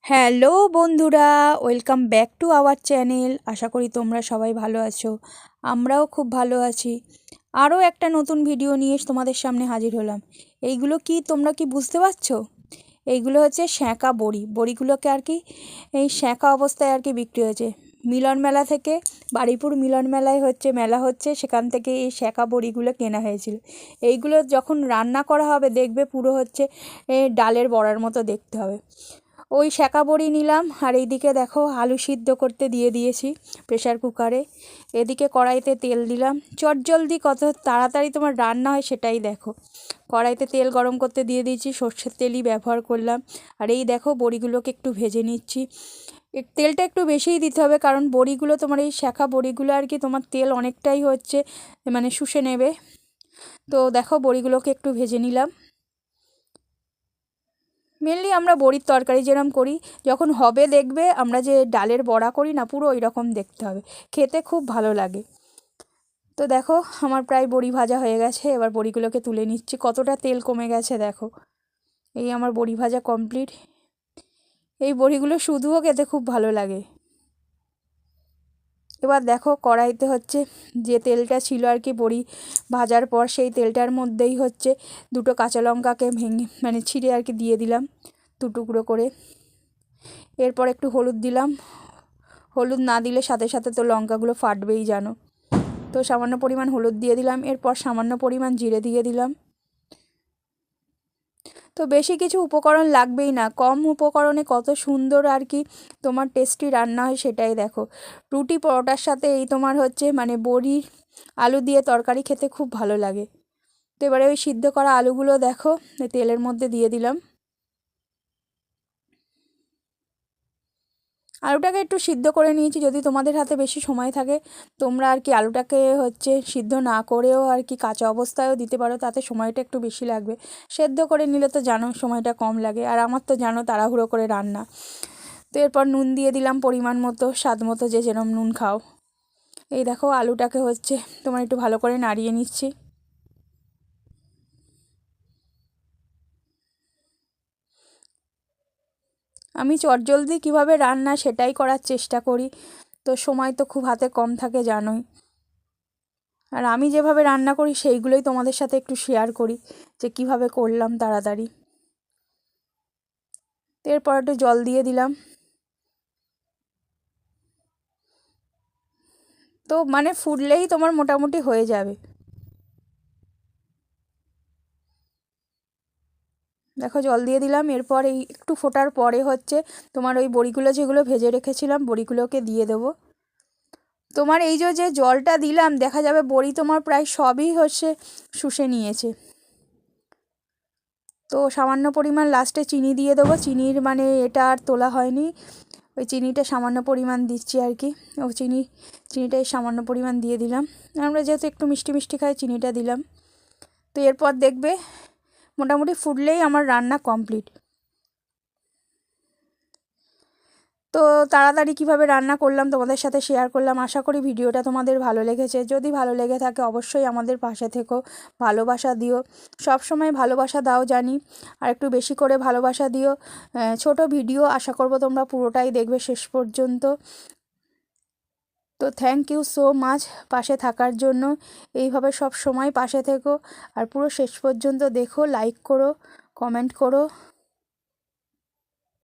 Hello বন্ধুরা, welcome back to our channel. আশা করি তোমরা সবাই ভালো আছো। আমরাও খুব ভালো আছি। আরও একটা নতুন ভিডিও নিয়ে তোমাদের সামনে হাজির হলাম। এইগুলো কি তোমরা কি বুঝতে পারছো? এইগুলো হচ্ছে স্যাঁকা বড়ি। বড়িগুলোকে আর কি এই স্যাঁকা অবস্থায় আর কি বিক্রি হয়েছে মিলন মেলা থেকে। বারুইপুর মিলন মেলায় মেলা হচ্ছে, সেখান থেকে এই স্যাঁকা বড়িগুলো কেনা হয়েছিল। এইগুলো যখন রান্না করা হবে দেখবে পুরো ডালের বড়ার মতো দেখতে হবে। ওই স্যাঁকা বড়ি নিলাম, আর এইদিকে দেখো আলু সিদ্ধ করতে দিয়ে দিয়েছি প্রেশার কুকারে। এদিকে কড়াইতে তেল দিলাম। চটজলদি কত তাড়াতাড়ি তোমার রান্না হয় সেটাই দেখো। কড়াইতে তেল গরম করতে দিয়ে দিয়েছি, সর্ষের তেলই ব্যবহার করলাম। আর এই দেখো বড়িগুলোকে একটু ভেজে নিচ্ছি। তেলটা একটু বেশিই দিতে হবে, কারণ বড়িগুলো তোমার এই স্যাঁকা বড়িগুলো আর কি তোমার তেল অনেকটাই শুষে নেবে। তো দেখো বড়িগুলোকে একটু ভেজে নিলাম। মেনলি আমরা বড়ির তরকারি যেরকম করি, যখন হবে দেখবে আমরা যে ডালের বড়া করি না, পুরো ওই রকম দেখতে হবে, খেতে খুব ভালো লাগে। তো দেখো আমার প্রায় বড়ি ভাজা হয়ে গেছে, এবার বড়িগুলোকে তুলে নিচ্ছি। কতটা তেল কমে গেছে দেখো। এই আমার বড়ি ভাজা কমপ্লিট। এই বড়িগুলো শুধুও খেতে খুব ভালো লাগে। এবার দেখো কড়াইতে যে তেলটা ছিল আর কি বড়ি ভাজার পর, সেই তেলটার মধ্যেই দুটো কাঁচা লঙ্কাকে ভেঙে ছিঁড়ে আর কি দিয়ে দিলাম দু টুকরো করে। এরপর একটু হলুদ দিলাম। হলুদ না দিলে সাথে সাথে তো লঙ্কাগুলো ফাটবেই জানো। তো সামান্য পরিমাণ হলুদ দিয়ে দিলাম। এরপর সামান্য পরিমাণ জিরে দিয়ে দিলাম। তো বেশি কিছু উপকরণ লাগবেই না, কম উপকরণে কত সুন্দর আর কি তোমার টেস্টি রান্না হয় সেটাই দেখো। রুটি পরোটার সাথে এই তোমার বড়ি আলু দিয়ে তরকারি খেতে খুব ভালো লাগে। তো এবারে ওই সিদ্ধ করা আলুগুলো দেখো তেলের মধ্যে দিয়ে দিলাম। আলুটাকে একটু সিদ্ধ করে নিয়েছি। যদি তোমাদের হাতে বেশি সময় থাকে তোমরা আর কি আলুটাকে সিদ্ধ না করেও আর কি কাঁচা অবস্থায়ও দিতে পারো, তাতে সময়টা একটু বেশি লাগবে। সেদ্ধ করে নিলে তো জানো সময়টা কম লাগে, আর আমার তো জানো তাড়াহুড়ো করে রান্না। তো এরপর নুন দিয়ে দিলাম পরিমাণ মতো, স্বাদ মতো, যে যেরকম নুন খাও। এই দেখো আলুটাকে তোমার একটু ভালো করে নাড়িয়ে নিচ্ছি। আমি চটজলদি কীভাবে রান্না সেটাই করার চেষ্টা করি। তো সময় তো খুব হাতে কম থাকে জানোই। আর আমি যেভাবে রান্না করি সেইগুলোই তোমাদের সাথে একটু শেয়ার করি, যে কিভাবে করলাম তাড়াতাড়ি। এরপর একটু জল দিয়ে দিলাম। তো ফুটলেই তোমার মোটামুটি হয়ে যাবে। দেখো জল দিয়ে দিলাম। এরপর এই একটু ফোটার পরে তোমার ওই বড়িগুলো যেগুলো ভেজে রেখেছিলাম বড়িগুলোকে দিয়ে দেবো। তোমার এই যে জলটা দিলাম দেখা যাবে বড়ি তোমার প্রায় সবই শুষে নিয়েছে। তো সামান্য পরিমাণ লাস্টে চিনি দিয়ে দেবো। চিনির এটা আর তোলা হয়নি, ওই চিনিটা সামান্য পরিমাণ দিচ্ছি আর কি। ও চিনিটা সামান্য পরিমাণ দিয়ে দিলাম। আমরা যেহেতু একটু মিষ্টি মিষ্টি খাই চিনিটা দিলাম। তো এরপর দেখবে মোটামুটি ফুটলেই আমার রান্না কমপ্লিট। তো তাড়াতাড়ি কিভাবে রান্না করলাম তোমাদের সাথে শেয়ার করলাম। আশা করি ভিডিওটা তোমাদের ভালো লেগেছে। যদি ভালো লেগে থাকে অবশ্যই আমাদের পাশে থেকো, ভালোবাসা দিও। সব সময় ভালোবাসা দাও জানি, আর একটু বেশি করে ভালোবাসা দিও। ছোট ভিডিও, আশা করব তোমরা পুরোটাই দেখবে শেষ পর্যন্ত। তো থ্যাংক ইউ সো মাচ পাশে থাকার জন্য। এইভাবে সব সময় পাশে থেকো, আর পুরো শেষ পর্যন্ত দেখো, লাইক করো, কমেন্ট করো।